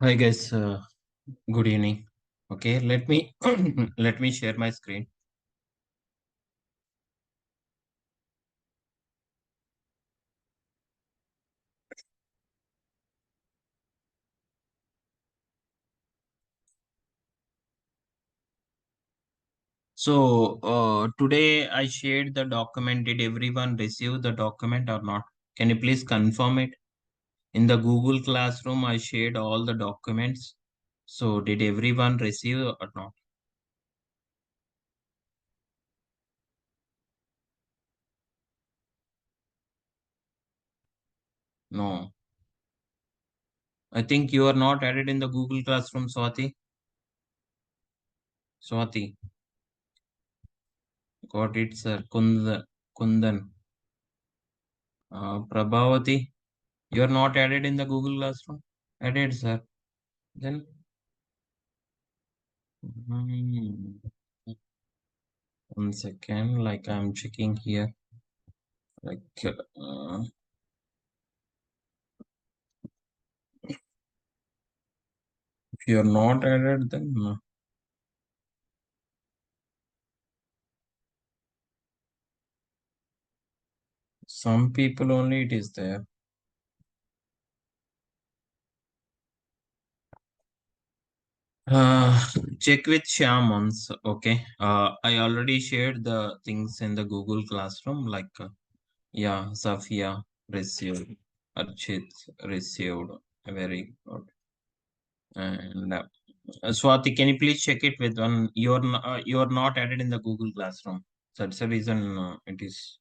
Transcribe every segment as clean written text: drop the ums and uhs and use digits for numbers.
Hi guys, good evening. Okay, let me let me share my screen. So today I shared the document. Did everyone receive the document or not? Can you please confirm it? In the Google Classroom, I shared all the documents. So did everyone receive or not? No. I think you are not added in the Google Classroom, Swati. Swati, got it, sir. Kundan, Prabhavati. You are not added in the Google Classroom? Added, sir. Then, hmm, one second, like I'm checking here. Like, if you're not added, then some people only it is there. Uh, check with Shyam once, okay? I already shared the things in the Google Classroom, like, yeah, Safia received, Archit received, very good. And Swati, can you please check it with one? You're not added in the Google Classroom. That's the reason it is.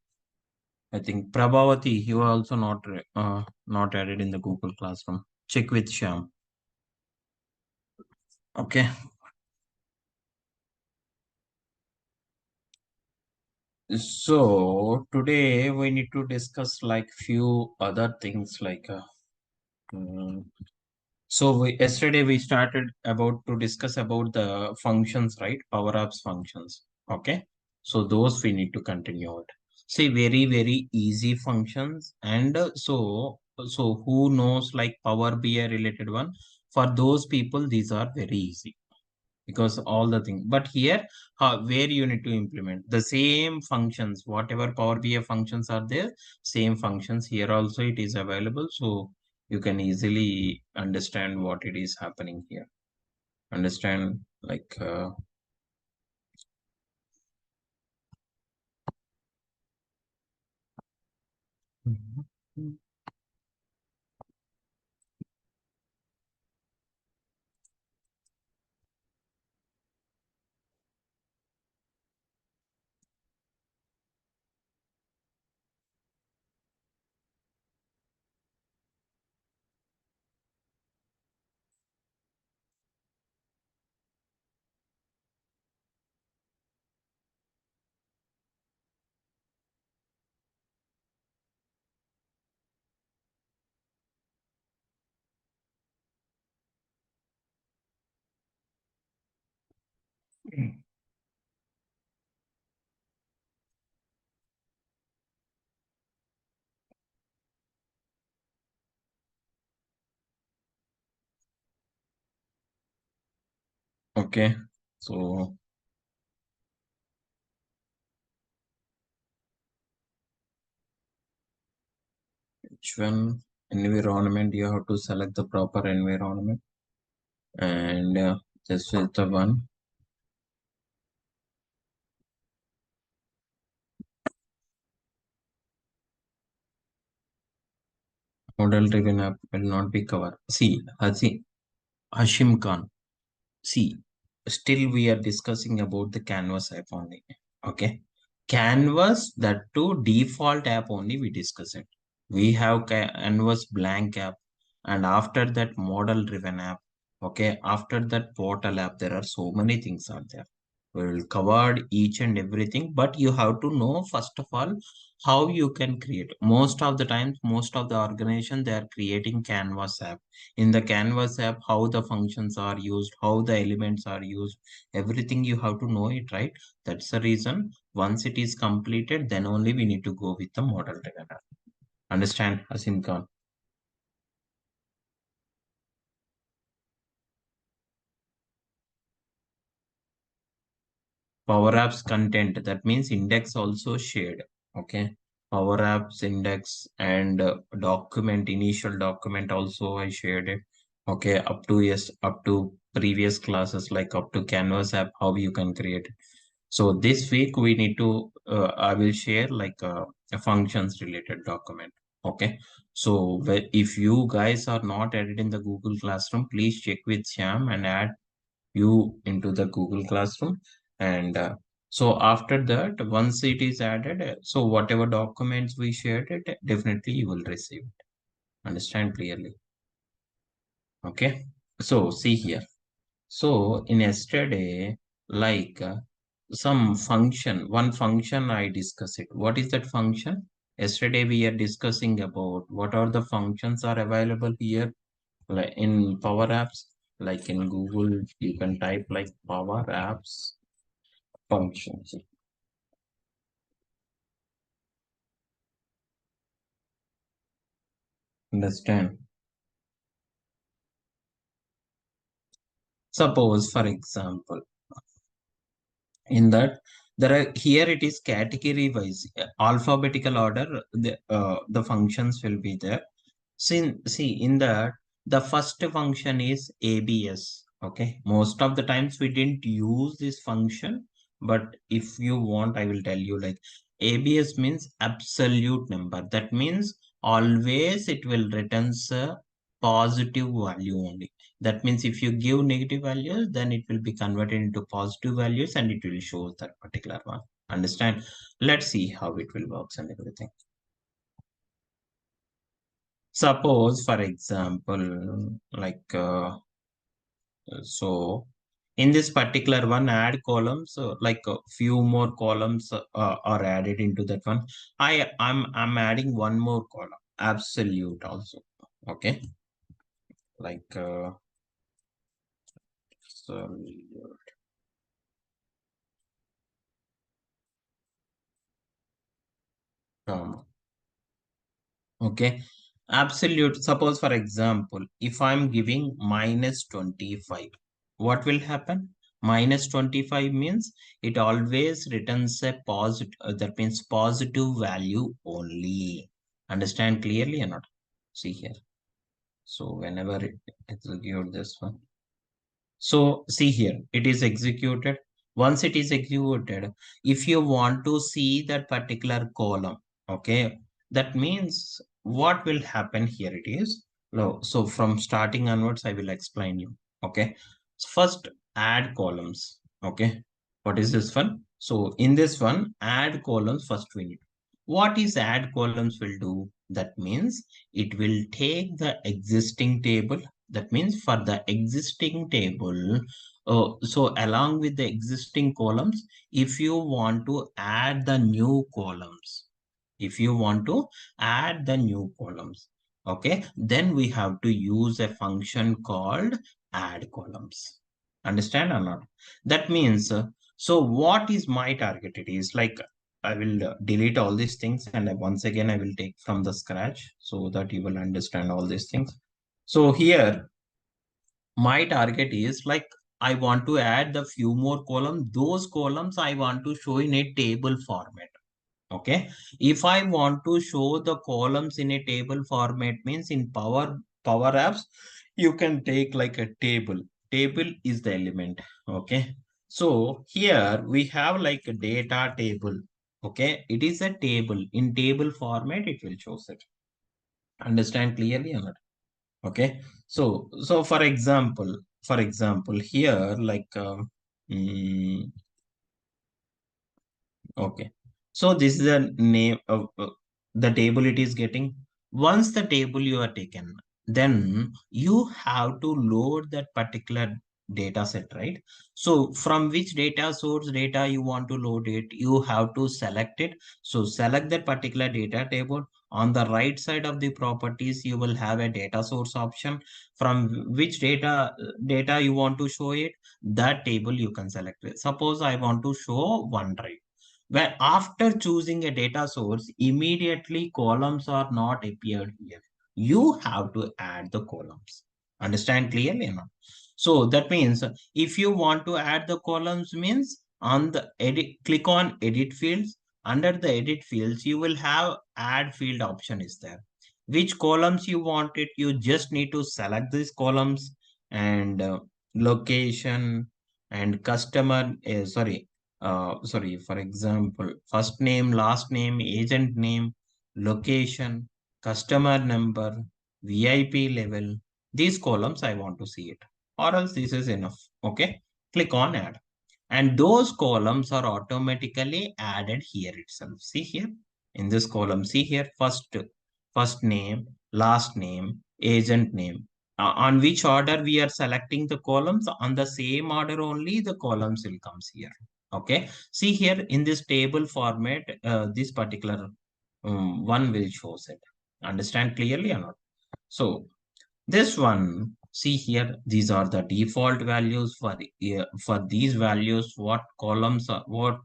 I think Prabhavati, you are also not added in the Google Classroom. Check with Shyam. Okay. So today we need to discuss like few other things like mm, yesterday we started about to discuss about the functions, right? Power apps functions. Okay. So those we need to continue it. See, very, very easy functions. And so who knows like Power BI related one? For those people, these are very easy because all the things. But here, where you need to implement the same functions, whatever Power BI functions are there, same functions here also it is available. So you can easily understand what it is happening here. Understand like Mhm. Okay. So which one? Environment, you have to select the proper environment and this is the one. Model driven app will not be covered. See, Hashim Khan. See, still we are discussing about the Canvas app only. Okay. Canvas, that too default app only we discuss it. We have Canvas blank app and after that model driven app. Okay. After that portal app, there are so many things are there. We will cover each and everything, but you have to know first of all how you can create. Most of the times, most of the organization they are creating Canvas app. In the Canvas app, how the functions are used, how the elements are used, everything you have to know it, right? That's the reason once it is completed, then only we need to go with the model together. Understand, Asim Khan? Power Apps content, that means index also shared. Okay. Power Apps index and document, initial document also I shared it. Okay. Up to, yes, up to previous classes, like up to Canvas app, how you can create it. So this week we need to, I will share like a functions related document. Okay. So if you guys are not added in the Google Classroom, please check with Sham and add you into the Google Classroom. And so after that, once it is added, so whatever documents we shared it, definitely you will receive it. Understand clearly? Okay. So see here. So in yesterday, like one function I discussed it. What is that function? Yesterday we are discussing about what are the functions are available here, like in Power Apps, like in Google, you can type like Power Apps functions. Understand? Suppose, for example, in that there are here it is category wise, alphabetical order. The functions will be there. See in that the first function is ABS. Okay, most of the times we didn't use this function, but if you want, I will tell you like ABS means absolute number. That means always it will returns a positive value only. That means if you give negative values, then it will be converted into positive values and it will show that particular one. Understand? Let's see how it will works and everything. Suppose, for example, like so in this particular one, add columns, like a few more columns are added into that one. I'm adding one more column, absolute also. Okay, like absolute. Okay, absolute. Suppose, for example, if I'm giving minus 25, what will happen? Minus 25 means it always returns a positive, that means positive value only. Understand clearly or not? See here. So whenever it execute this one. So see here, it is executed. Once it is executed, if you want to see that particular column, okay, that means what will happen here it is. No, so from starting onwards, I will explain you. Okay. So first, add columns. Okay. What is this one? So in this one, add columns first we need. What is add columns will do? That means it will take the existing table. That means for the existing table, so along with the existing columns, if you want to add the new columns, if you want to add the new columns, okay, then we have to use a function called add columns. Understand or not? That means, so what is my target? It is like I will delete all these things and once again I will take from the scratch so that you will understand all these things. So here my target is like I want to add the few more columns. Those columns I want to show in a table format. Okay. If I want to show the columns in a table format means in Power Apps, you can take like a table. Table is the element. Okay. So here we have like a data table. Okay. It is a table. In table format, it will show it. Understand clearly or not? Okay. So for example here like okay. So this is the name of the table it is getting. Once the table you are taken, then you have to load that particular data set, right? So from which data source data you want to load it, you have to select it. So select that particular data table. On the right side of the properties, you will have a data source option. From which data you want to show it, that table you can select it. Suppose I want to show OneDrive, where after choosing a data source, immediately columns are not appeared here. You have to add the columns. Understand clearly or not? So that means if you want to add the columns means On the edit, click on edit fields. Under the edit fields, you will have add field option is there. Which columns you want it, you just need to select these columns and location and customer, sorry, for example, first name, last name, agent name, location, customer number, VIP level. These columns I want to see it, or else this is enough. Okay, click on add, and those columns are automatically added here itself. See here in this column, see here, first name, last name, agent name. On which order we are selecting the columns, on the same order only the columns will comes here. Okay, see here in this table format, this particular one will shows it. Understand clearly or not? So this one, see here, these are the default values for these values. What columns are what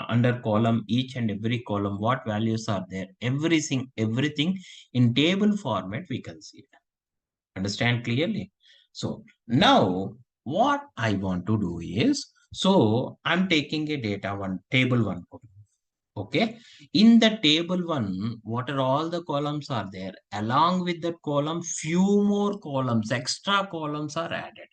under column, each and every column, what values are there? Everything in table format we can see it. Understand clearly? So now what I want to do is, so I'm taking a data one, table one column. Okay, in the table one, what are all the columns are there? Along with that column, few more columns, extra columns are added.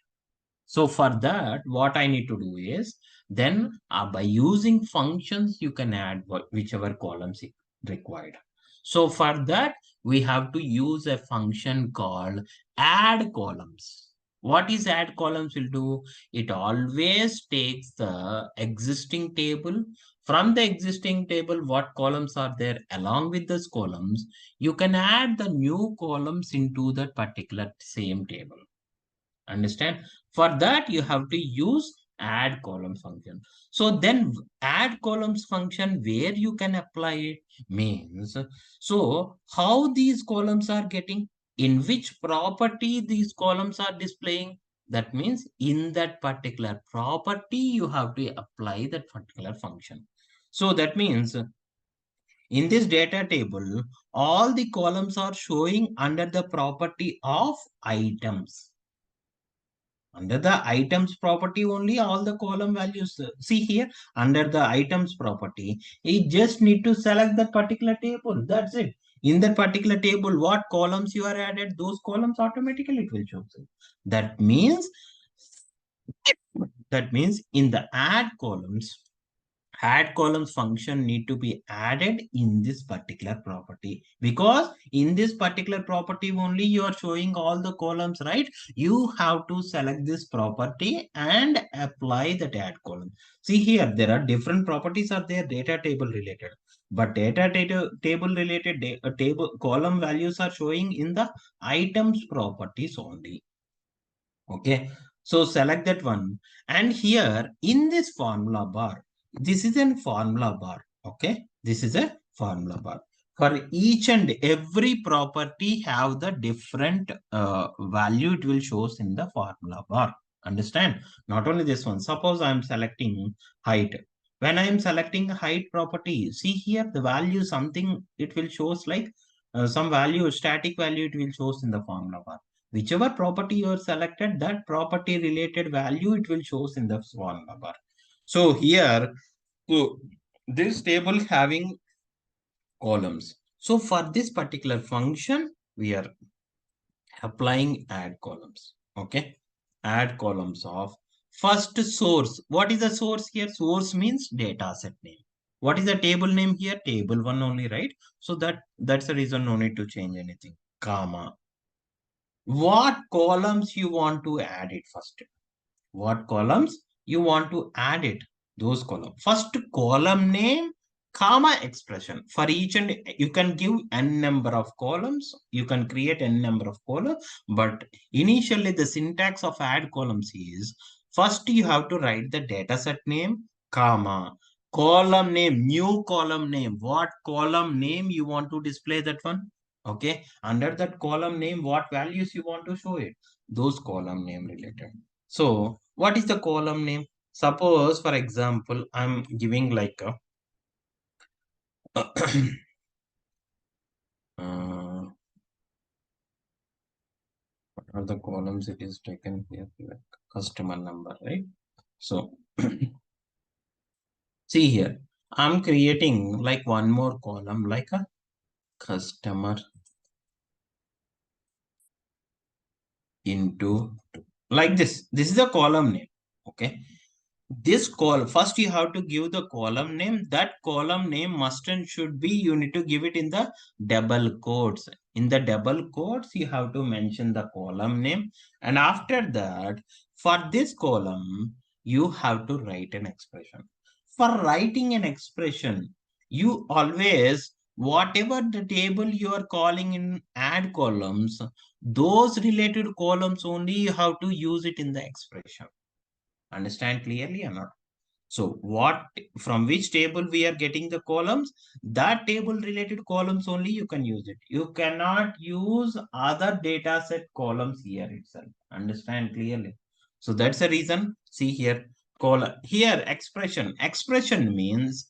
So for that, what I need to do is, then by using functions, you can add whichever columns is required. So for that, we have to use a function called add columns. What is add columns will do? It always takes the existing table. From the existing table, what columns are there? Along with those columns, you can add the new columns into that particular same table. Understand? For that, you have to use add column function. So then add columns function, where you can apply it means, so how these columns are getting, in which property these columns are displaying, that means in that particular property you have to apply that particular function. So that means in this data table, all the columns are showing under the property of items. Under the items property only, all the column values. See here, under the items property, you just need to select that particular table. That's it. In that particular table, what columns you are added, those columns automatically it will show. That means, that means in the add columns function need to be added in this particular property, because in this particular property only you are showing all the columns, right? You have to select this property and apply that add column. See here, there are different properties are there, data table related, but table related table column values are showing in the items properties only. Okay, so select that one, and here in this formula bar, this is a formula bar. Okay, this is a formula bar. For each and every property have the different value it will shows in the formula bar. Understand? Not only this one, suppose I am selecting height. When I am selecting height property, see here the value something it will shows like some value, static value it will shows in the formula bar. Whichever property you are selected, that property related value it will shows in the formula bar. So here, so this table having columns. So for this particular function, we are applying add columns. Okay, add columns of first source. What is the source here? Source means data set name. What is the table name here? Table one only, right? So that's the reason no need to change anything. Comma, what columns you want to add it first, what columns you want to add it, those column, first column name, comma expression. For each and you can give n number of columns, you can create n number of columns, but initially the syntax of add columns is, first you have to write the data set name, comma, column name, new column name, what column name you want to display that one. Okay, under that column name, what values you want to show it, those column name related. So what is the column name? Suppose, for example, I'm giving like a what are the columns it is taken here, like customer number, right? So See here, I'm creating like one more column like a customer into like this. This is a column name. Okay. This call first you have to give the column name. That column name must and should be, you need to give it in the double quotes. In the double quotes you have to mention the column name, and after that for this column you have to write an expression. For writing an expression, you always, whatever the table you are calling in add columns, those related columns only you have to use it in the expression. Understand clearly or not? So what, from which table we are getting the columns, that table related columns only you can use it. You cannot use other data set columns here itself. Understand clearly? So that's the reason. See here, column here, expression. Expression means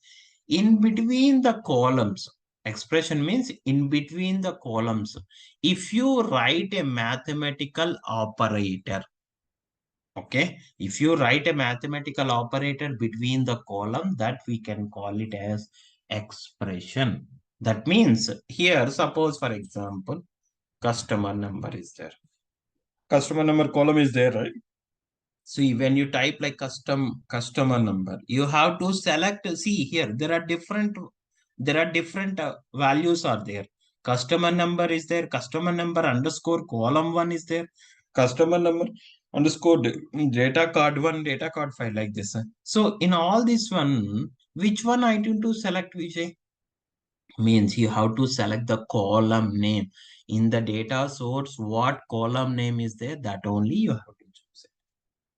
in between the columns. Expression means in between the columns. If you write a mathematical operator, okay, if you write a mathematical operator between the column, that we can call it as expression. That means here, suppose for example, customer number is there. Customer number column is there, right? See, when you type like customer number, you have to select. See here, there are different values are there. Customer number is there. Customer number underscore column one is there. Customer number underscore data card one, data card file like this. So in all this one, which one I need to select, Vijay? Means you have to select the column name in the data source. What column name is there? That only you have to choose.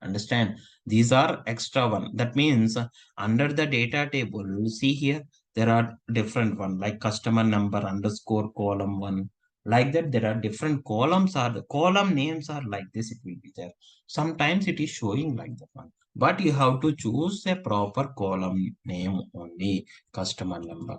Understand? These are extra one. That means under the data table, you see here, there are different one like customer number underscore column one. Like that, there are different columns, are the column names are like this, it will be there. Sometimes it is showing like that one. But you have to choose a proper column name only, customer number.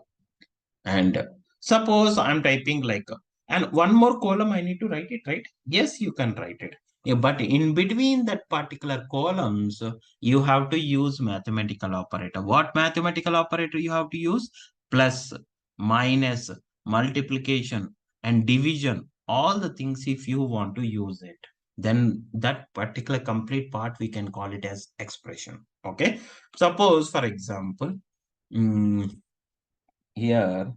And suppose I'm typing like, and one more column I need to write it, right? Yes, you can write it. Yeah, but in between that particular columns, you have to use mathematical operator. What mathematical operator you have to use? Plus, minus, multiplication, and division. All the things if you want to use it, then that particular complete part we can call it as expression. Okay. Suppose, for example, mm, here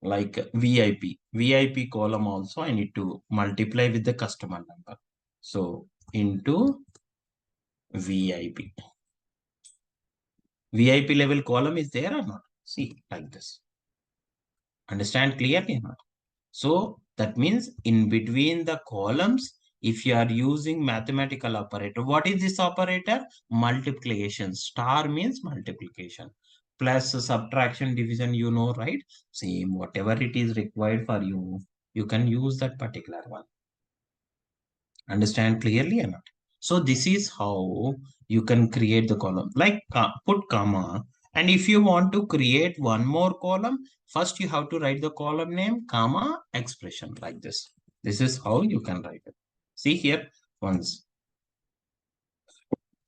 like VIP column also I need to multiply with the customer number. So into VIP. VIP level column is there or not? See like this. Understand clearly or not? So that means in between the columns, if you are using mathematical operator, what is this operator? Multiplication. Star means multiplication. Plus subtraction, division, you know, right? Same, whatever it is required for you, you can use that particular one. Understand clearly or not? So this is how you can create the column. Like put comma. And if you want to create one more column, first you have to write the column name, comma, expression like this. This is how you can write it. See here, once.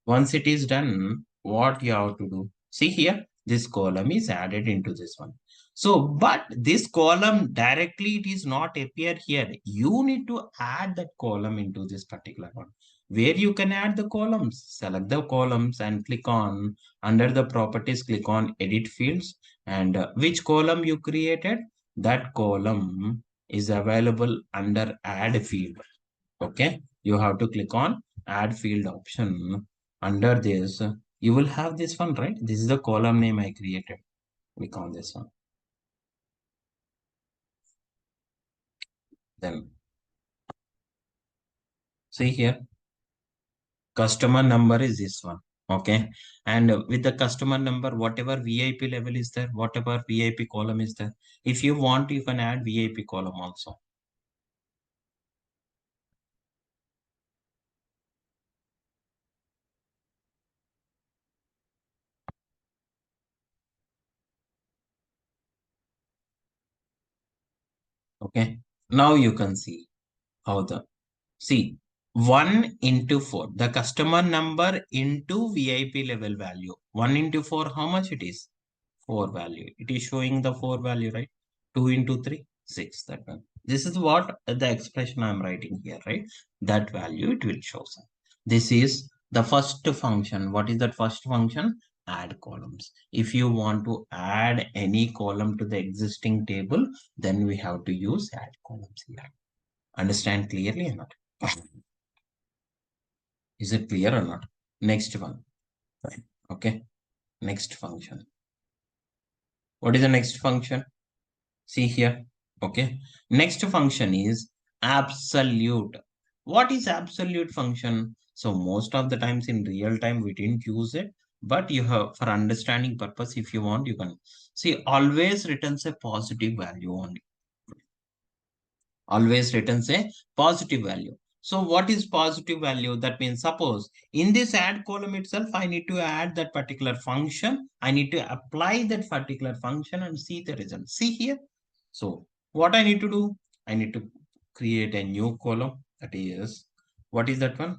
Once it is done, what you have to do? See here, this column is added into this one. So, but this column directly it is not appear here. You need to add that column into this particular one. Where you can add the columns, select the columns and click on under the properties, click on edit fields, and which column you created, that column is available under add field. Okay, you have to click on add field option. Under this, you will have this one, right? This is the column name I created. Click on this one. Then see here, customer number is this one. Okay, and with the customer number, whatever VIP level is there, whatever VIP column is there, if you want, you can add VIP column also. Okay, now you can see how the, see, 1 into 4, the customer number into VIP level value. 1 into 4, how much it is? 4 value. It is showing the 4 value, right? 2 into 3, 6. That one. This is what the expression I'm writing here, right? That value it will show. This is the first function. What is that first function? Add columns. If you want to add any column to the existing table, then we have to use add columns here. Understand clearly or not? Is it clear or not? Next one. Fine. Okay. Next function. What is the next function? See here. Okay. Next function is absolute. What is absolute function? So most of the times in real time, we didn't use it. But you have, for understanding purpose, if you want, you can see always returns a positive value only. Always returns a positive value. So what is positive value? That means suppose in this add column itself, I need to add that particular function. I need to apply that particular function and see the result. See here. So what I need to do? I need to create a new column. That is, what is that one?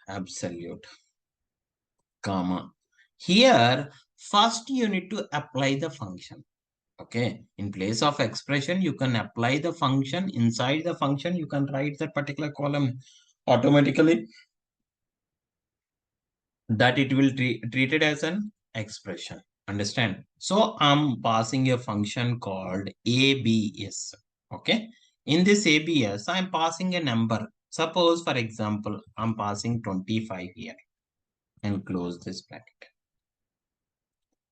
Absolute, comma. Here, first you need to apply the function. Okay, in place of expression, you can apply the function. Inside the function, you can write that particular column automatically, that it will treat it as an expression. Understand? So I'm passing a function called ABS. Okay, in this ABS, I'm passing a number. Suppose, for example, I'm passing 25 here and close this bracket.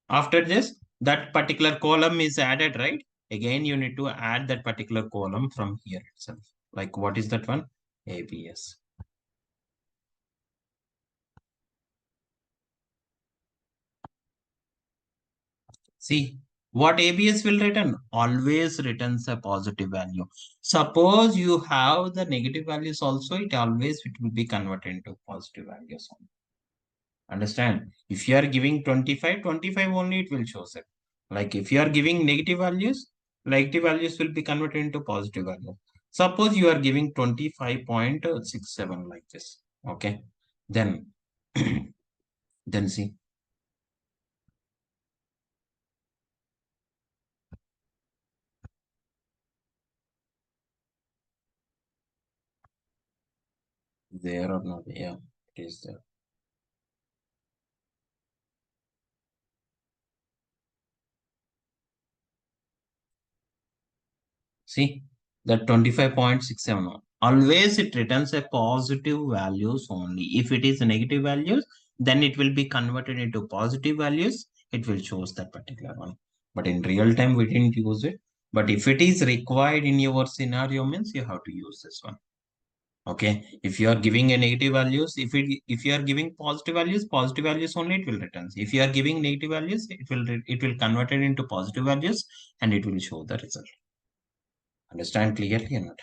After this, that particular column is added, right? Again, you need to add that particular column from here itself. Like what is that one? ABS. See, what ABS will return? Always returns a positive value. Suppose you have the negative values also, it will be converted into positive values. Understand? If you are giving 25, 25 only it will show it. Like if you are giving negative values will be converted into positive value. Suppose you are giving 25.67 like this. Okay. Then, then see. There or not? Yeah, it is there. See that 25.67. Always it returns a positive values only. If it is negative values, then it will be converted into positive values. It will shows that particular one. But in real time, we didn't use it. But if it is required in your scenario, means you have to use this one. Okay. If you are giving a negative values, if you are giving positive values only, it will return. If you are giving negative values, it will convert it into positive values and it will show the result. Understand clearly or not?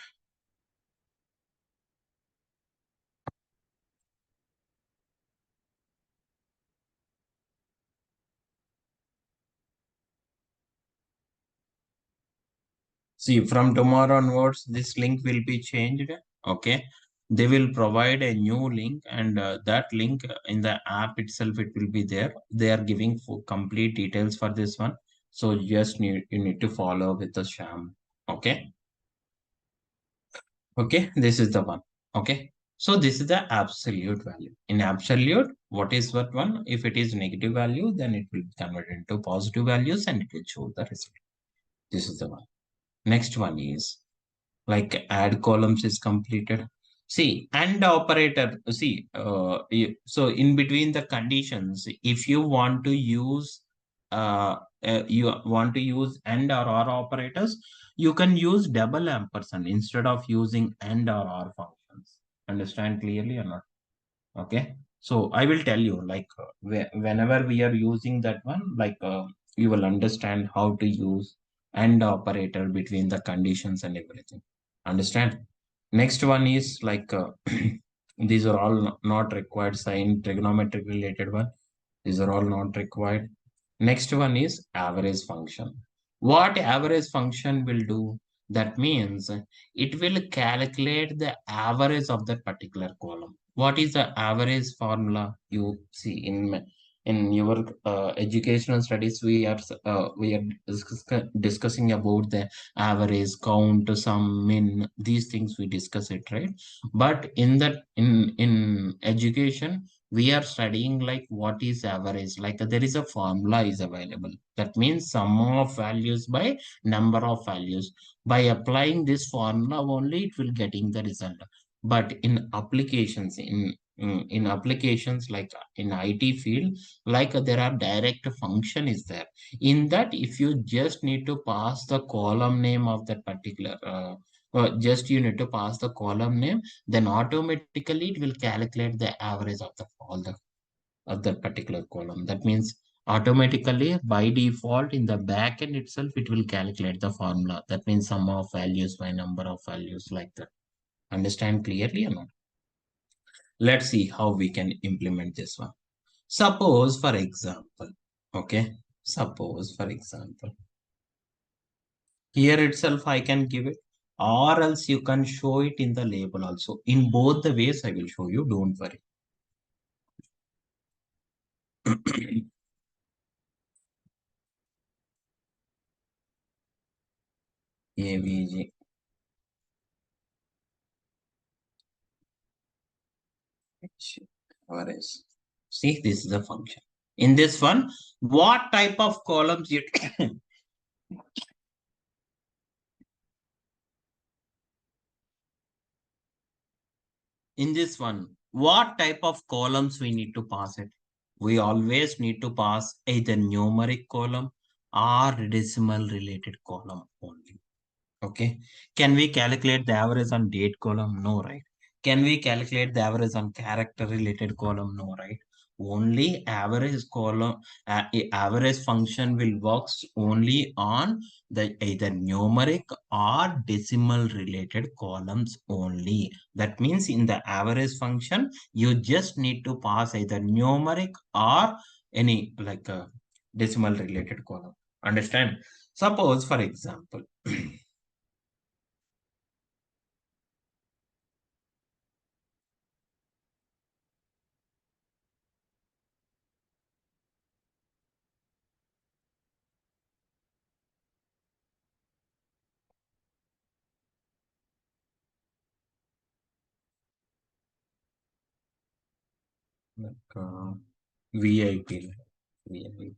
See, from tomorrow onwards, this link will be changed. Okay. They will provide a new link, and that link in the app itself, it will be there. They are giving for complete details for this one. So you need to follow with the sham. Okay. Okay. This is the one. Okay. So this is the absolute value. In absolute, what is what one? If it is negative value, then it will convert into positive values and it will show the result. This is the one. Next one is like add columns is completed. See, and operator, see, so in between the conditions, if you want to use, and or operators, you can use double ampersand instead of using and or functions. Understand clearly or not? Okay. So I will tell you, like, whenever we are using that one, like, you will understand how to use and operator between the conditions and everything. Understand? Next one is like, these are all not required. Sign trigonometric related one. These are all not required. Next one is average function. What average function will do? That means it will calculate the average of that particular column. What is the average formula? You see in your educational studies, we are discussing about the average, count, sum, min, these things we discuss it, right? But in education, we are studying like what is average, like there is a formula is available, that means sum of values by number of values. By applying this formula only, it will getting the result. But in applications, in applications like in IT field, like there are direct function is there. In that, if you just need to pass the column name of that particular just you need to pass the column name, then automatically it will calculate the average of the all the of that particular column. That means automatically by default in the backend itself, it will calculate the formula. That means sum of values by number of values, like that. Understand clearly or not? Let's see how we can implement this one. Suppose, for example, okay, suppose, for example, here itself I can give it, or else you can show it in the label also. In both the ways, I will show you, don't worry. AVG. Average. See, this is the function. In this one, what type of columns you in this one, what type of columns we need to pass it? We always need to pass either numeric column or decimal related column only. Okay. Can we calculate the average on date column? No, right? Can we calculate the average on character related column? No, right? Only average column, average function will works only on the either numeric or decimal related columns only. That means in the average function, you just need to pass either numeric or any like a decimal related column. Understand? Suppose, for example, like VIP, VIP.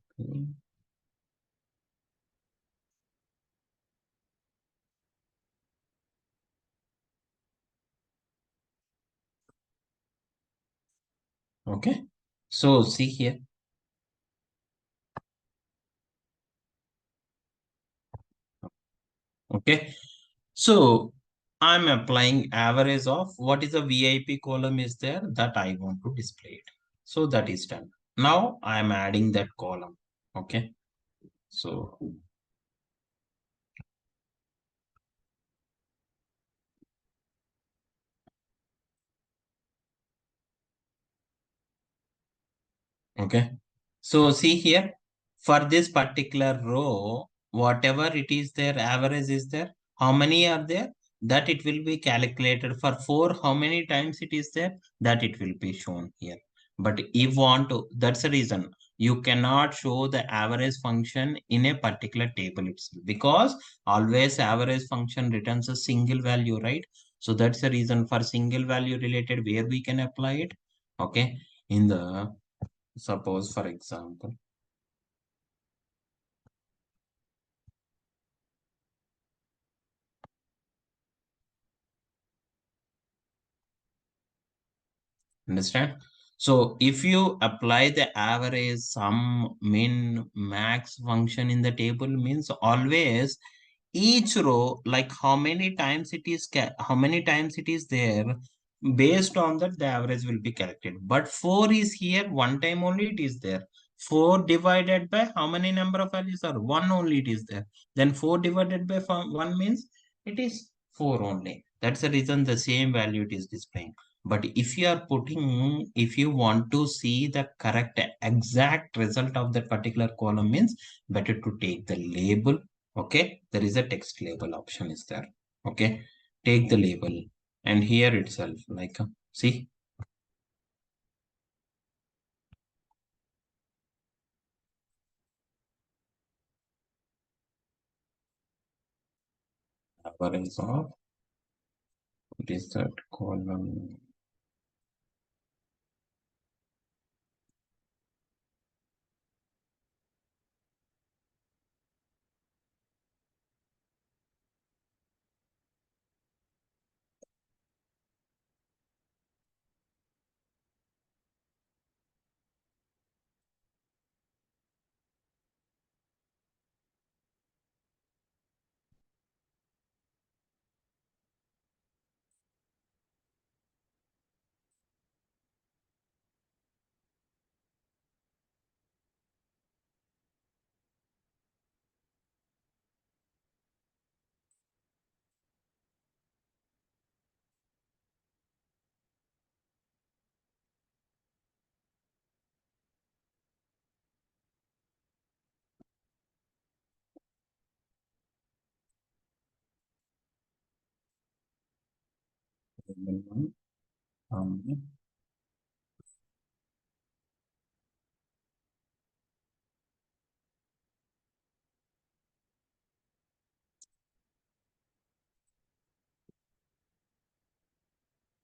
Okay. So see here. Okay. So I'm applying average of what is a VIP column is there that I want to display it. So that is done. Now I'm adding that column. Okay. So, okay. So see here, for this particular row, whatever it is there, average is there. How many are there? That it will be calculated for 4. How many times it is there? That it will be shown here. But if want to, that's the reason. You cannot show the average function in a particular table itself, because always average function returns a single value, right? So that's the reason for single value related where we can apply it. Okay. In the, suppose for example, understand? So if you apply the average, sum, min, max function in the table, means always each row, like how many times it is, how many times it is there, based on that the average will be calculated. But 4 is here, one time only it is there. 4 divided by how many number of values are? 1 only it is there. Then 4 divided by 1 means it is 4 only. That's the reason the same value it is displaying. But if you are putting, if you want to see the correct exact result of that particular column, means better to take the label. Okay, there is a text label option is there. Okay, take the label, and here itself, like see, average of, what is that column?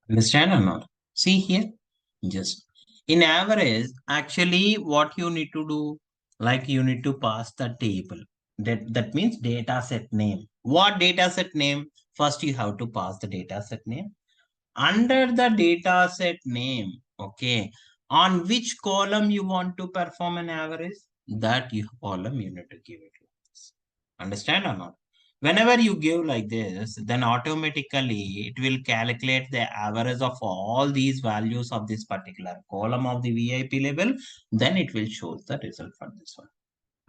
Understand or not? See here, just in average, actually, what you need to do, like you need to pass the table. That means data set name. What data set name? First, you have to pass the data set name. Under the data set name, okay, on which column you want to perform an average, that you column you need to give it like this. Understand or not? Whenever you give like this, then automatically it will calculate the average of all these values of this particular column of the VIP label. Then it will show the result for this one.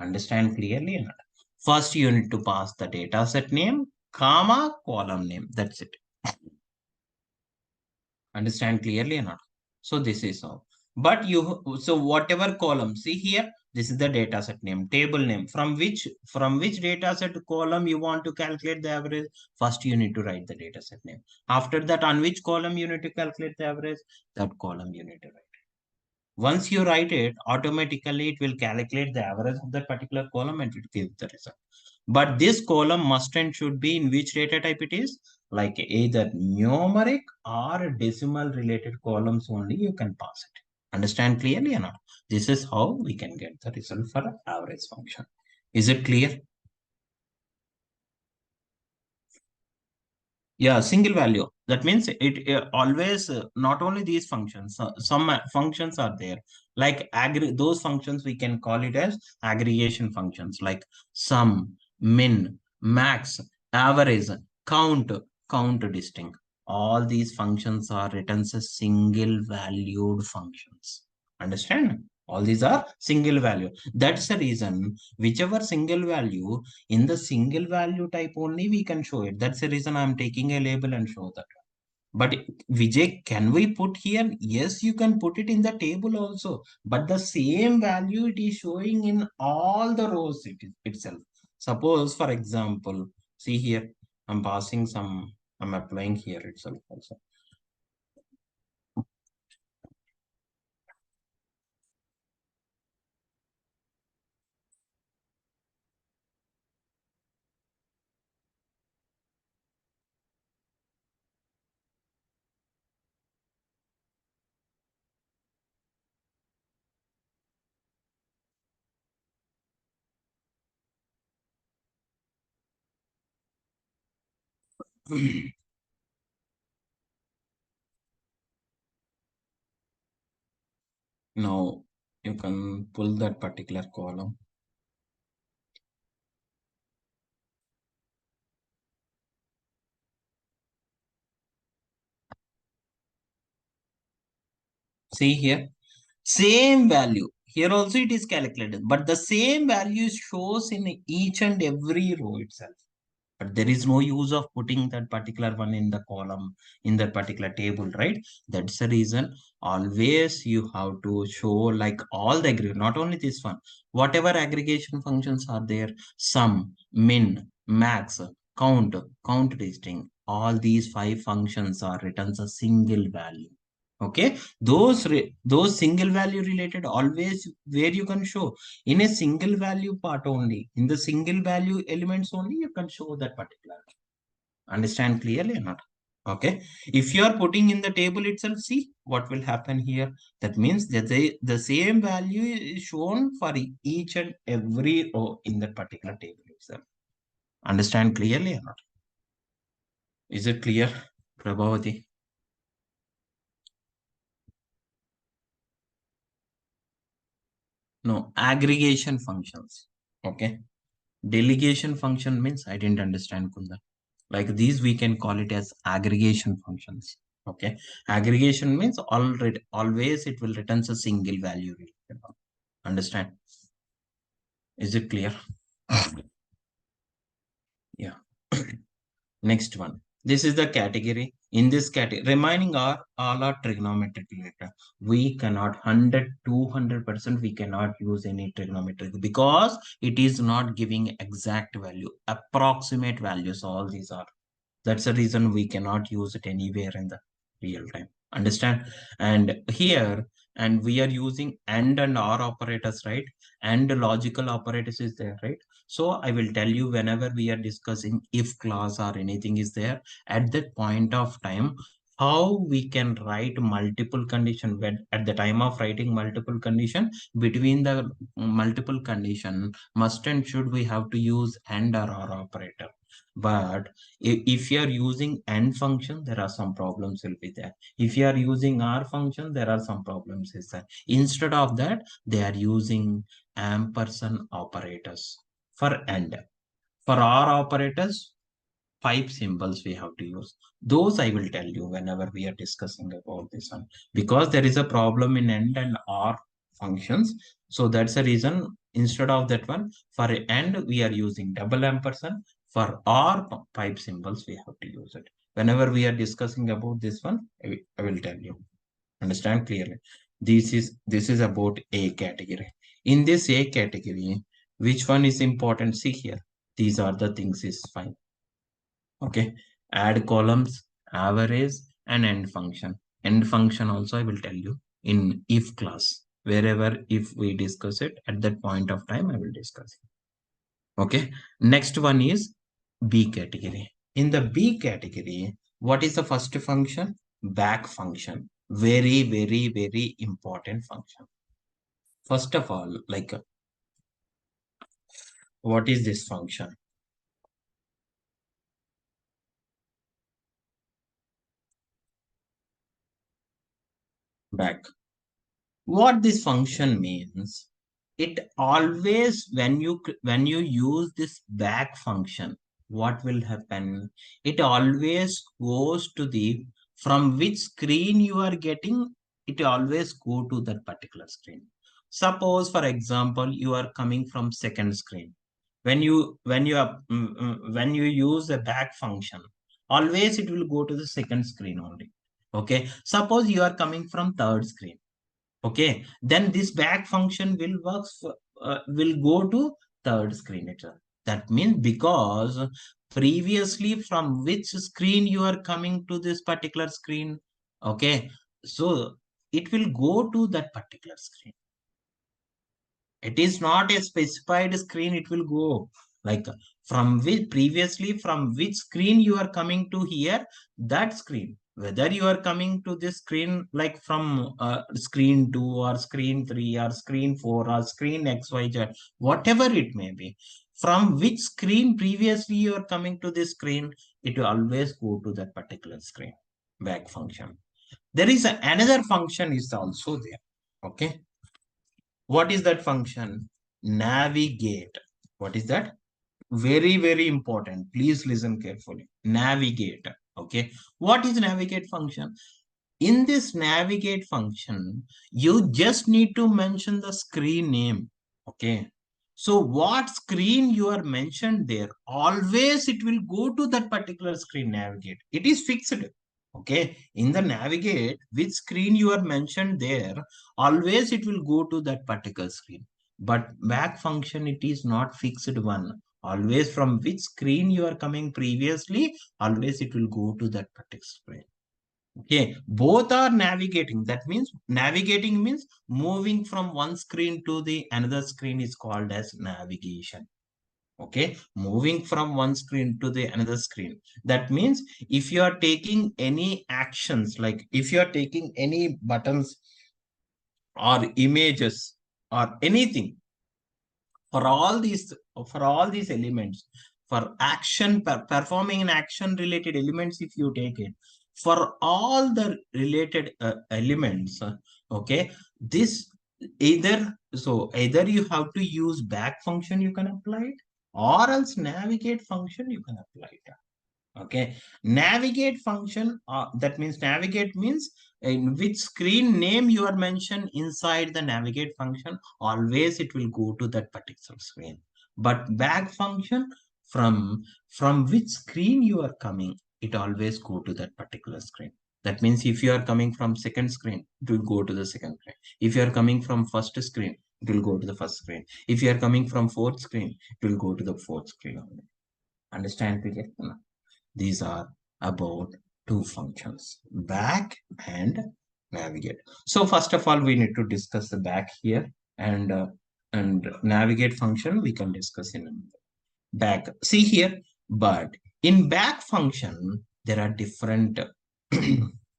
Understand clearly or not? First, you need to pass the data set name, comma, column name. That's it. Understand clearly or not? So this is how. But so whatever column, see here, this is the data set name, table name. From which data set column you want to calculate the average? First, you need to write the data set name. After that, on which column you need to calculate the average? That column you need to write. Once you write it, automatically it will calculate the average of that particular column and it will give the result. But this column must and should be in which data type it is? Like either numeric or decimal related columns only you can pass it. Understand clearly or not? This is how we can get the result for average function. Is it clear? Yeah, single value. That means it always not only these functions. Some functions are there. Like those functions we can call it as aggregation functions, like sum, min, max, average, count, count distinct. All these functions are written as single valued functions. Understand? All these are single value. That's the reason whichever single value in the single value type only we can show it. That's the reason I'm taking a label and show that. But Vijay, can we put here? Yes, you can put it in the table also. But the same value it is showing in all the rows itself. Suppose, for example, see here, I'm passing some, I'm applying here itself also. Now you can pull that particular column. See here, same value. Here also it is calculated, but the same value shows in each and every row itself. But there is no use of putting that particular one in the column, in that particular table, right? That's the reason always you have to show like all the aggregate, not only this one, whatever aggregation functions are there, sum, min, max, count, count distinct, all these five functions are written as a single value. Okay, those single value related always where you can show in a single value part only, in the single value elements only you can show that particular. Understand clearly or not? Okay. If you are putting in the table itself, see what will happen here. That means that the same value is shown for each and every row in that particular table itself. Understand clearly or not? Is it clear, Prabhavati? No, aggregation functions. Okay. Delegation function means I didn't understand, Kunda. Like these, we can call it as aggregation functions. Okay. Aggregation means already always it will returns a single value. Understand? Is it clear? Yeah. Next one. This is the category. In this category, remaining are all are trigonometric related. We cannot 100, 200% we cannot use any trigonometric because it is not giving exact value, approximate values. All these are. That's the reason we cannot use it anywhere in the real time. Understand? And here, and we are using and or operators, right? And logical operators is there, right? So I will tell you whenever we are discussing if clause or anything is there, at that point of time, how we can write multiple condition when at the time of writing multiple condition between the multiple condition must and should we have to use and or operator. But if you are using AND function, there are some problems will be there. If you are using OR function, there are some problems is there. Instead of that, they are using ampersand operators for AND. For OR operators, 5 symbols we have to use. Those I will tell you whenever we are discussing about this one. Because there is a problem in AND and OR functions. So that's the reason instead of that one, for AND we are using double ampersand. For OR 5 symbols we have to use it. Whenever we are discussing about this one, I will tell you. Understand clearly. This is about A category. In this A category, which one is important? See here. These are the things is fine. Okay. Add columns, average, and end function. End function also I will tell you in if class. Wherever if we discuss it at that point of time, I will discuss it. Okay. Next one is B category. In the B category, what is the first function? Back function. Very, very, very important function. First of all, like what is this function? Back. What this function means, it always when you use this back function, what will happen? It always goes to the from which screen you are getting, it always go to that particular screen. Suppose for example you are coming from second screen. When you use the back function, always it will go to the second screen only. Okay, suppose you are coming from third screen. Okay, then this back function will go to third screen itself. That means because previously from which screen you are coming to this particular screen. Okay, so it will go to that particular screen. It is not a specified screen, it will go like from which previously from which screen you are coming to here, that screen, whether you are coming to this screen like from screen 2 or screen 3 or screen 4 or screen xyz, whatever it may be, from which screen previously you are coming to this screen, it will always go to that particular screen. Back function. There is another function is also there. Okay, what is that function? Navigate. What is that? Very, very important. Please listen carefully. Navigate. Okay. What is navigate function? In this navigate function, you just need to mention the screen name. Okay. So what screen you are mentioned there, always it will go to that particular screen navigate. It is fixed. Okay. In the navigate, which screen you are mentioned there, always it will go to that particular screen. But back function, it is not fixed one. Always from which screen you are coming previously, always it will go to that particular screen. Okay, both are navigating. That means navigating means moving from one screen to the another screen is called as navigation. Okay, moving from one screen to the another screen. That means if you are taking any actions, like if you are taking any buttons or images or anything, for all these for all these elements, for action performing an action related elements, if you take it for all the related elements, okay, this either you have to use back function, you can apply it, or else navigate function you can apply it. Okay, navigate function, that means navigate means in which screen name you are mentioned inside the navigate function, always it will go to that particular screen. But back function, from which screen you are coming, it always go to that particular screen. That means if you are coming from second screen, it will go to the second screen. If you are coming from first screen, it will go to the first screen. If you are coming from fourth screen, it will go to the fourth screen only. Understand, Vijay? These are about two functions, back and navigate. So first of all, we need to discuss the back here, and navigate function we can discuss in a minute. Back. See here, but in back function, there are different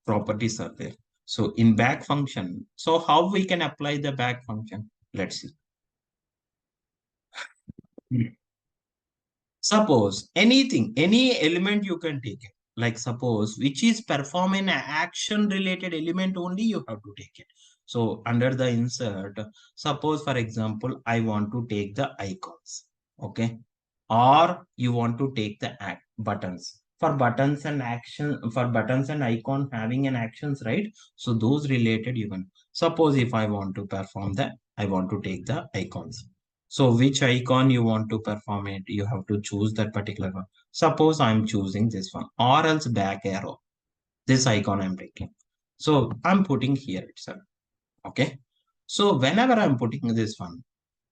properties are there. So in back function, so how we can apply the back function? Let's see. Suppose anything, any element you can take it. Like suppose which is perform an action related element only you have to take it. So under the insert, suppose for example, I want to take the icons. Okay. Or you want to take the buttons. For buttons and action, for buttons and icon having an actions, right? So those related you can. Suppose if I want to perform that, I want to take the icons. So which icon you want to perform it, you have to choose that particular one. Suppose I'm choosing this one, or else back arrow. This icon I'm taking. So I'm putting here itself. Okay. So whenever I'm putting this one,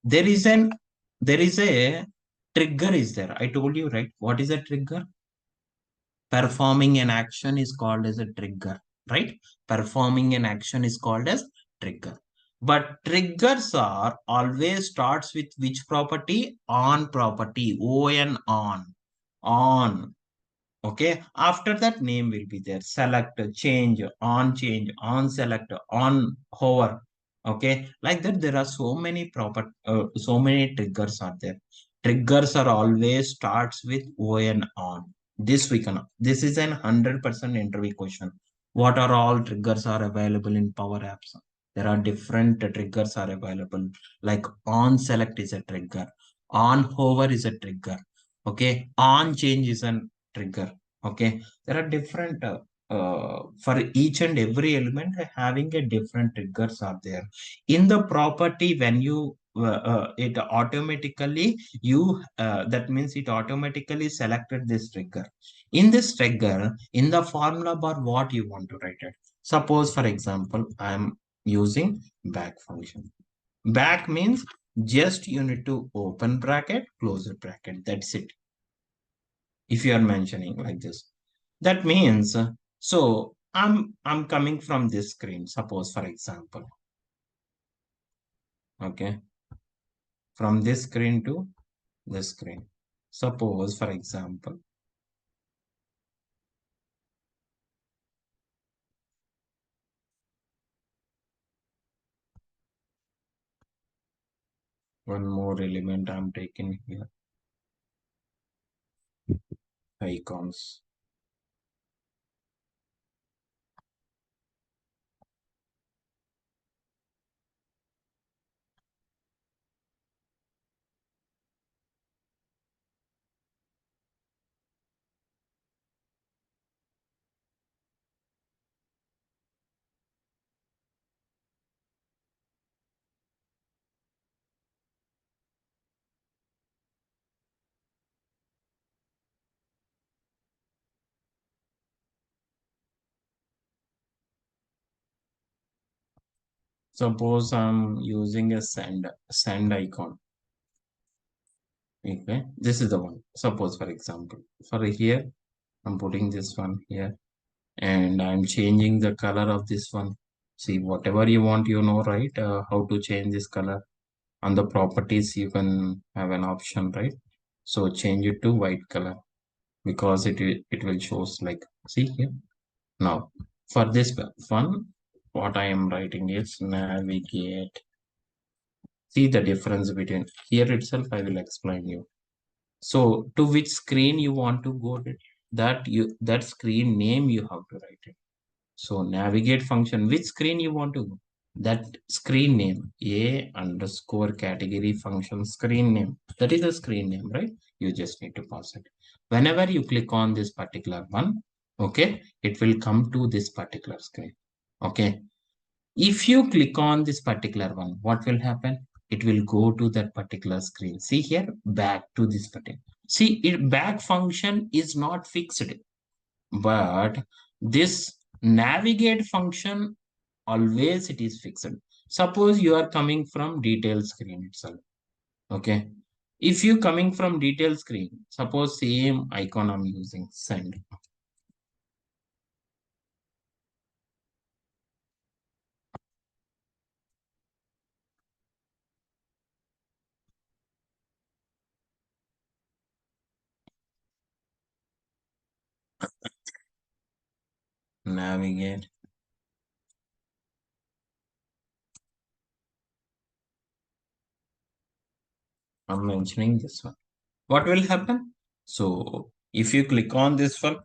there is an there is a trigger is there. I told you, right? What is a trigger? Performing an action is called as a trigger, right? Performing an action is called as trigger. But triggers are always starts with which property? On property, on, on. Okay. After that, name will be there. Select, change, on select, on hover. Okay. Like that, there are so many triggers are there. Triggers are always starts with on. This we can. This is an 100% interview question. What are all triggers are available in Power Apps? There are different triggers are available. Like on select is a trigger. On hover is a trigger. Okay. On change is an trigger. Okay, there are different for each and every element having a different triggers are there in the property. When you it automatically that means it automatically selected this trigger. In this trigger, in the formula bar, what you want to write it? Suppose for example, I am using back function. Back means just you need to open bracket, close the bracket, that's it. If you are mentioning like this, that means so I'm coming from this screen, suppose for example. Okay, from this screen to this screen, suppose for example. One more element I'm taking here, icons. Suppose I'm using a send icon. Okay, this is the one. Suppose for example, for here I'm putting this one here, and I'm changing the color of this one. See, whatever you want, you know, right? How to change this color. On the properties, you can have an option, right? So change it to white color because it will shows like, see here. Now for this one, what I am writing is navigate. See the difference between here itself. I will explain you. So to which screen you want to go to, that screen name you have to write it. So navigate function, which screen you want to go, that screen name, a underscore category function screen name. That is the screen name, right? You just need to pass it. Whenever you click on this particular one, okay, it will come to this particular screen. Okay. If you click on this particular one, what will happen? It will go to that particular screen. See here, back to this particular. See, it back function is not fixed, but this navigate function always it is fixed. Suppose you are coming from detail screen itself. Okay. If you coming from detail screen, suppose same icon I'm using, send. Navigate. I'm mentioning this one. What will happen? So if you click on this one,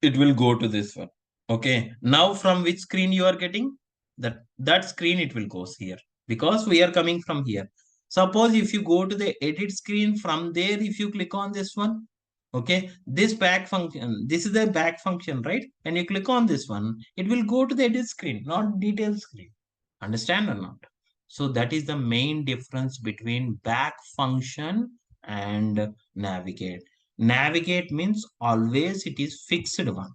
it will go to this one. Okay. Now from which screen you are getting? That screen it will goes here because we are coming from here. Suppose if you go to the edit screen from there, if you click on this one, okay, this back function, this is the back function, right? And you click on this one, it will go to the edit screen, not detail screen. Understand or not? So that is the main difference between back function and navigate. Navigate means always it is fixed one.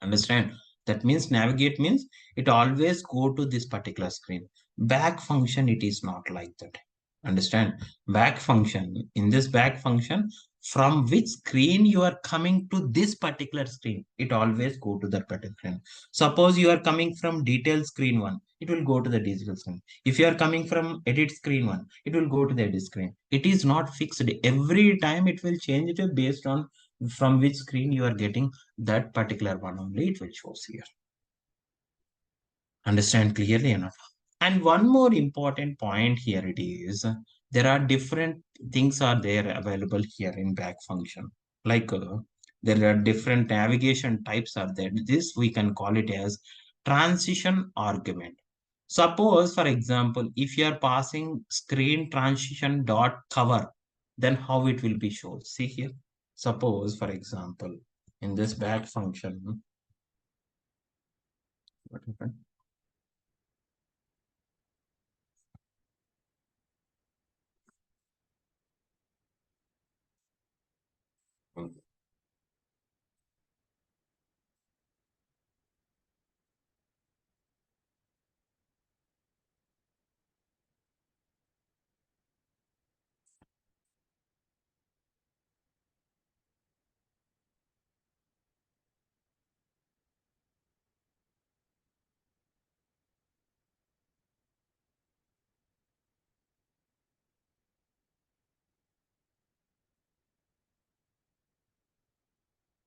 Understand? That means navigate means it always go to this particular screen. Back function, it is not like that. Understand? Back function, in this back function, from which screen you are coming to this particular screen, it always go to that particular screen. Suppose you are coming from detail screen one, it will go to the digital screen. If you are coming from edit screen one, it will go to the edit screen. It is not fixed. Every time it will change it based on from which screen you are getting that particular one only it will shows here. Understand clearly enough? And one more important point here it is, there are different things are there available here in back function. Like there are different navigation types are there. This we can call it as transition argument. Suppose, for example, if you are passing screen transition dot cover, then how it will be shown. See here. Suppose, for example, in this back function, what happened?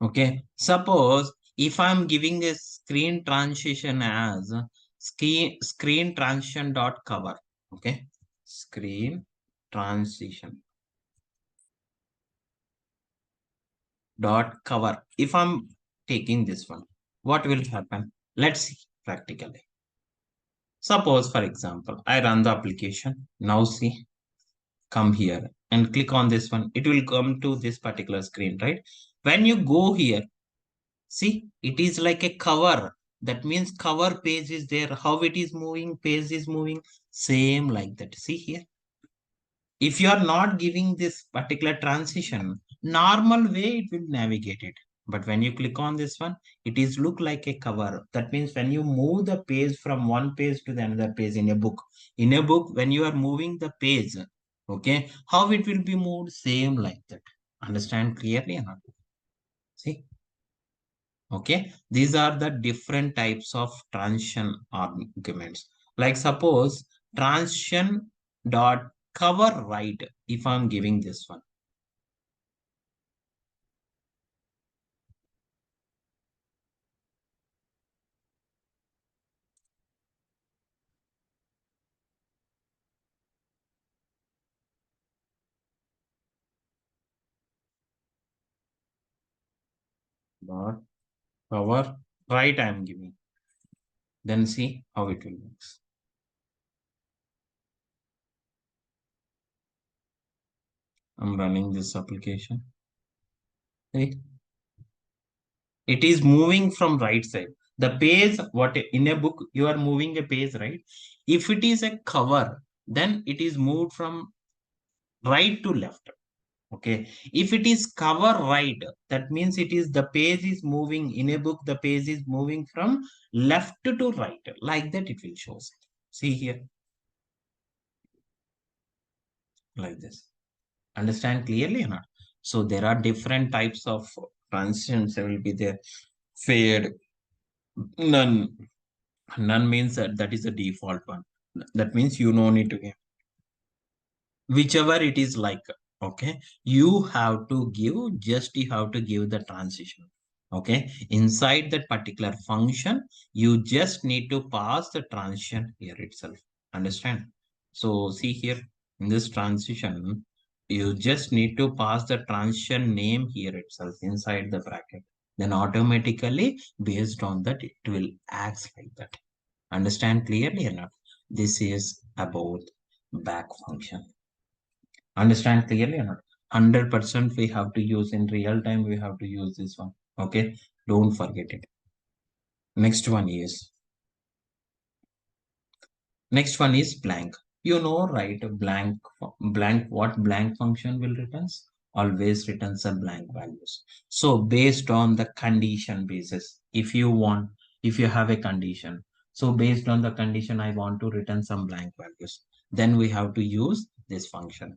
Okay, suppose if I'm giving a screen transition as screen transition dot cover. Okay, screen transition dot cover. If I'm taking this one, what will happen? Let's see practically. Suppose, for example, I run the application. Now see, come here and click on this one. It will come to this particular screen, right? When you go here, see, it is like a cover. That means cover page is there. How it is moving, page is moving. Same like that. See here. If you are not giving this particular transition, normal way it will navigate it. But when you click on this one, it is look like a cover. That means when you move the page from one page to the another page in a book, when you are moving the page, okay, how it will be moved, same like that. Understand clearly or not? See? Okay, these are the different types of transition arguments. Like suppose transition dot cover right if I'm giving this one. Dot cover right I'm giving. Then see how it will work. I'm running this application. See, it is moving from right side. The page, what in a book, you are moving a page, right? If it is a cover, then it is moved from right to left. Okay. If it is cover right, that means it is the page is moving in a book, the page is moving from left to right. Like that, it will show. See here, like this. Understand clearly or not? So there are different types of transitions. There will be there. Fade, none. None means that is the default one. That means you no need to give whichever it is like. Okay, you have to give, just you have to give the transition. Okay, inside that particular function, you just need to pass the transition here itself. Understand? So see here in this transition, you just need to pass the transition name here itself inside the bracket. Then automatically based on that, it will act like that. Understand clearly or not? This is about back function. Understand clearly or not? 100% we have to use in real time. We have to use this one. Okay. Don't forget it. Next one is blank. You know, right? Blank, what blank function will returns? Always returns a blank values. So based on the condition basis, if you want, if you have a condition, so based on the condition, I want to return some blank values. Then we have to use this function.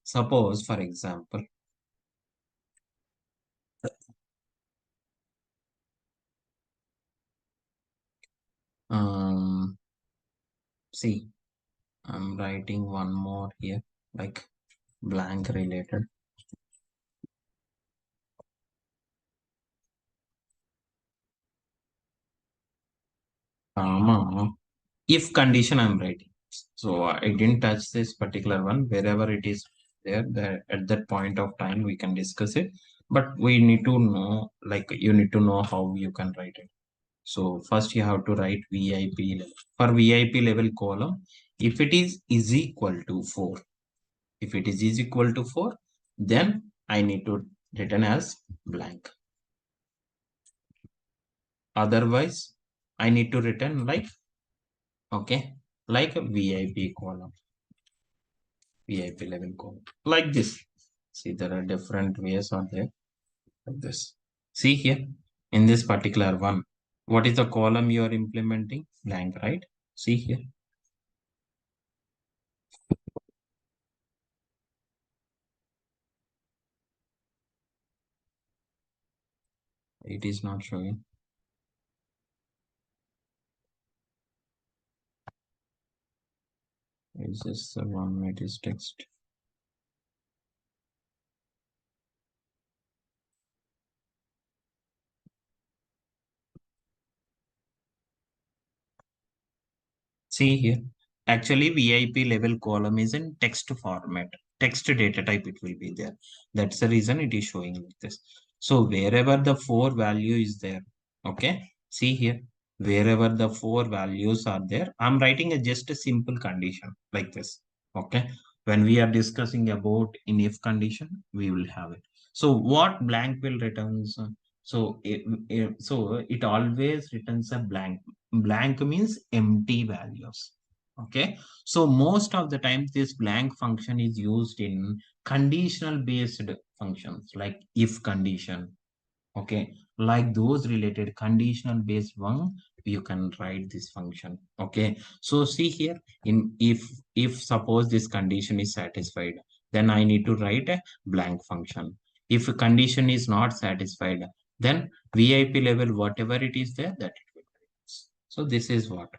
Suppose, for example, um, see, I'm writing one more here, like blank related. If condition I'm writing. So I didn't touch this particular one. Wherever it is there, at that point of time we can discuss it. But we need to know, like you need to know how you can write it. So first you have to write VIP level. For VIP level column, if it is equal to 4, if it is equal to 4, then I need to return as blank. Otherwise, I need to return like, okay, like a VIP column. VIP level column like this. See, there are different ways on there like this. See here in this particular one, what is the column you are implementing? Blank, right? See here. It is not showing. Is this the one? It is text. See here. Actually, VIP level column is in text format. Text data type it will be there. That's the reason it is showing like this. So wherever the 4 value is there, okay. See here, wherever the 4 values are there, I'm writing a just a simple condition like this. Okay. When we are discussing about in if condition, we will have it. So what blank will returns? So it always returns a blank. Blank means empty values. Okay, so most of the time this blank function is used in conditional based functions like if condition. Okay, like those related conditional based one, you can write this function. Okay, so see here, in if suppose this condition is satisfied, then I need to write a blank function. If a condition is not satisfied, then VIP level whatever it is there, that it will. So this is what.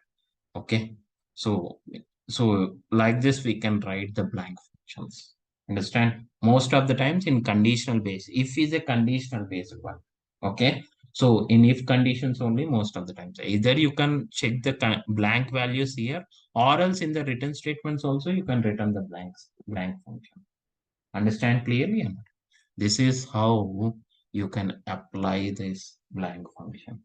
Okay, so So like this, we can write the blank functions. Understand? Most of the times in conditional base. If is a conditional based one. Okay. So in if conditions only, most of the times. Either you can check the blank values here, or else in the written statements also you can return the blank function. Understand clearly or not? This is how you can apply this blank function.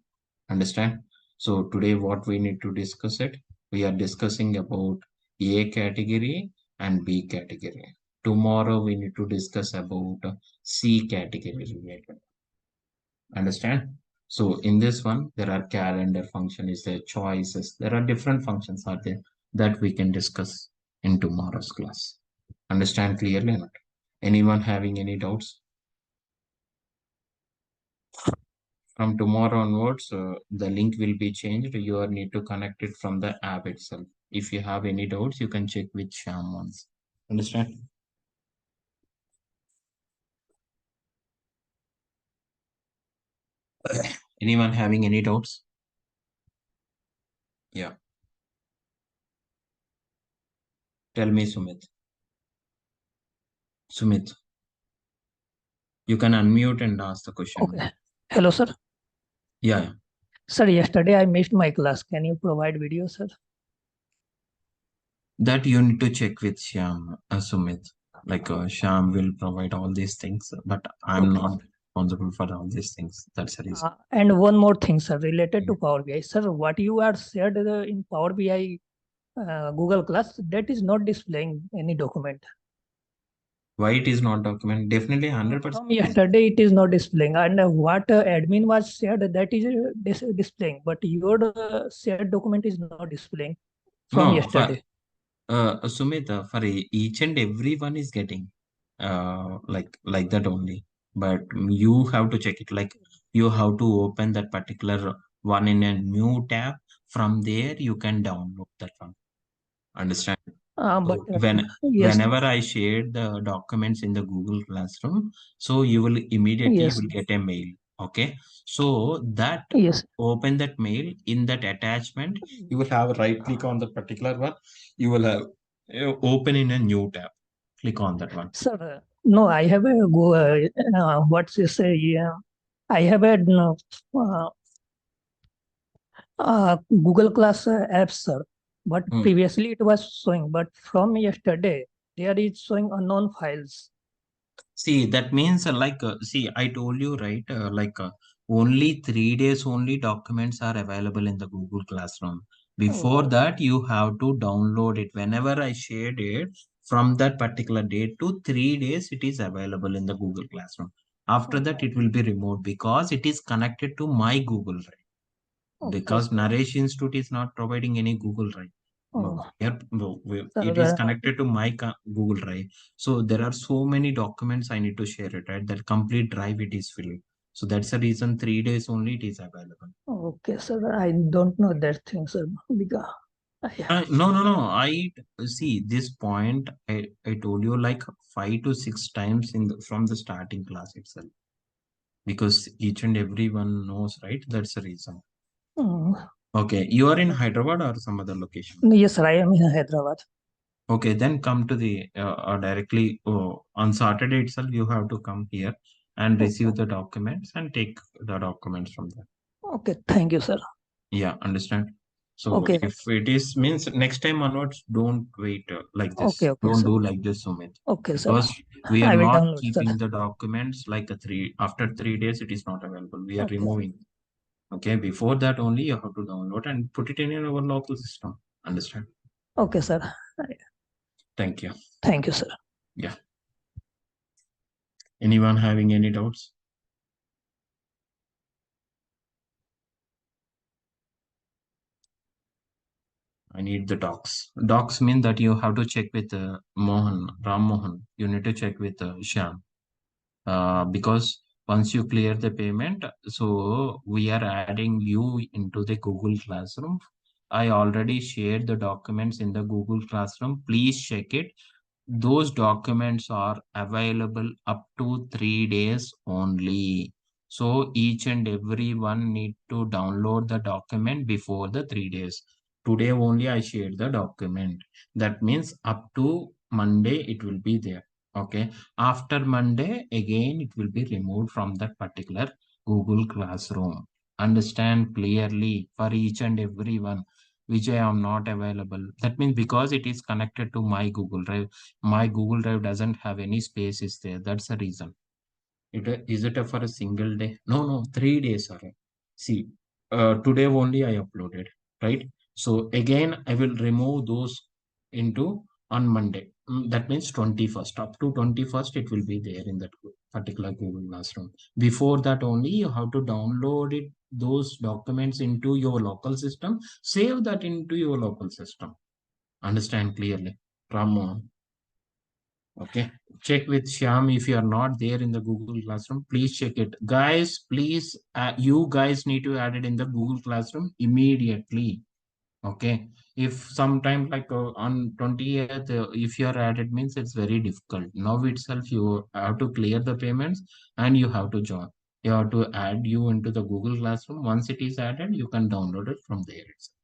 Understand? So today what we need to discuss it, we are discussing about A category and B category. Tomorrow we need to discuss about C category related. Understand? So in this one, there are calendar function, is there choices, there are different functions are there that we can discuss in tomorrow's class. Understand clearly or not? Anyone having any doubts? From tomorrow onwards, the link will be changed. You are need to connect it from the app itself. If you have any doubts, you can check with Sham once. Understand? Anyone having any doubts? Yeah. Tell me, Sumit. Sumit, you can unmute and ask the question. Okay. Hello, sir. Yeah. Sir, yesterday I missed my class. Can you provide video, sir? That you need to check with Sham, Sumit. Like Sham will provide all these things, but I'm Okay. not responsible for all these things. That's the reason. And one more thing, sir, related to Power BI. Sir, what you are said in Power BI Google Class, that is not displaying any document. Why it is not document? Definitely 100%. From yesterday, it is not displaying. And what admin was said, that is displaying. But your shared document is not displaying from No, yesterday. Sumit, for each and everyone is getting like that only. But you have to check it. Like you have to open that particular one in a new tab. From there, you can download that one. Understand? But So yes, whenever I shared the documents in the Google Classroom, so you will immediately you yes, will get a mail. Okay. So that yes. open that mail in that attachment, you will have right click on the particular one. You will have open in a new tab. Click on that one. Sir, no, I have a go. What's you say? Yeah, I have a no, Google Class app, sir. But Hmm. previously it was showing, but from yesterday there is showing unknown files. See, that means see, I told you, right? Only 3 days only documents are available in the Google Classroom. Before Oh, that, you have to download it. Whenever I shared it, from that particular date to 3 days, it is available in the Google Classroom. After that, oh, it will be removed because it is connected to my Google Drive. okay, Because sir. Naresh Institute is not providing any Google Drive. Oh, It is sir. connected to my Google Drive. So there are so many documents I need to share it, right? That complete drive it is filled. So that's the reason 3 days only it is available. Okay, sir. I don't know that thing, sir. Because yeah. No. I see this point. I told you like 5 to 6 times from the starting class itself because each and everyone knows, right? That's the reason. Mm. Okay, you are in Hyderabad or some other location? Yes, sir. I am in Hyderabad. Okay, then come to the directly on Saturday itself. You have to come here and Okay. receive the documents and take the documents from there. Okay. Thank you, sir. Yeah, understand. So Okay. if it is means next time onwards, don't wait like Okay. this. Okay, Don't sir. do like this, Sumit, Okay, sir. because we are I will not download, sir. keeping the documents like a three after 3 days. It is not available. We are Okay. removing. Okay, before that only you have to download and put it in our local system. Understand? Okay, sir. Thank you. Thank you, sir. Yeah. Anyone having any doubts? I need the docs. Docs mean that you have to check with Ram Mohan. You need to check with Shyam. Because once you clear the payment, so we are adding you into the Google Classroom. I already shared the documents in the Google Classroom. Please check it. Those documents are available up to 3 days only. So each and every one need to download the document before the 3 days. today only I shared the document. That means up to Monday it will be there. Okay. After Monday, again, it will be removed from that particular Google Classroom. Understand clearly for each and every one, which I am not available. That means because it is connected to my Google Drive, my Google Drive doesn't have any spaces there. That's the reason. Is it for a single day? No, no, 3 days, sir. See, today only I uploaded, right? So again, I will remove those into on Monday. That means 21st. Up to 21st, it will be there in that particular Google Classroom. Before that only, you have to download it, those documents into your local system, save that into your local system. Understand clearly? From Okay, check with Shyam if you are not there in the Google Classroom. Please check it, guys. Please, you guys need to add it in the Google Classroom immediately. Okay, if sometime like on 20th, if you are added means it's very difficult. Now itself you have to clear the payments and you have to join. You have to add you into the Google Classroom. Once it is added, you can download it from there itself.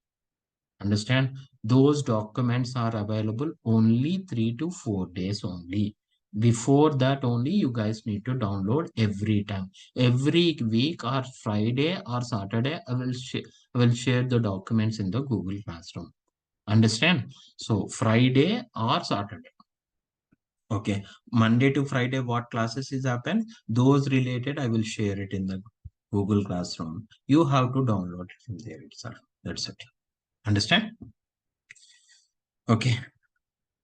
Understand? Those documents are available only 3 to 4 days only. Before that only you guys need to download every time. Every week or Friday or Saturday, I will share the documents in the Google Classroom. Understand? So Friday or Saturday. Okay. Monday to Friday, what classes is happen? Those related, I will share it in the Google Classroom. You have to download it from there itself. That's it. Understand? Okay.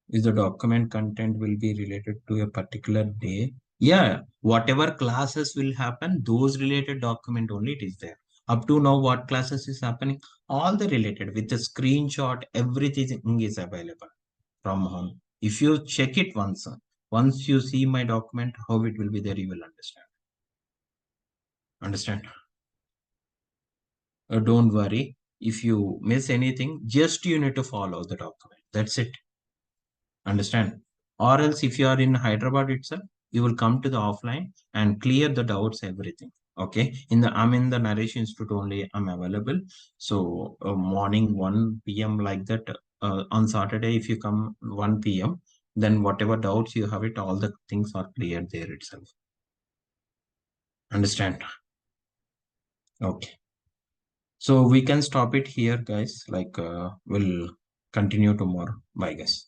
Is the document content will be related to a particular day? Yeah, whatever classes will happen, those related document only it is there. Up to now, what classes is happening? All the related with the screenshot, everything is available from home. If you check it once you see my document, how it will be there, you will understand. Understand? Don't worry. If you miss anything, just you need to follow the document. That's it. Understand? Or else if you are in Hyderabad itself, you will come to the offline and clear the doubts, everything. Okay. I'm in the Naresh Institute only. I'm available. So morning 1 p.m. like that. On Saturday, if you come 1 p.m., then whatever doubts you have it, all the things are cleared there itself. Understand? Okay. So we can stop it here, guys. Like we'll continue tomorrow. Bye, guys.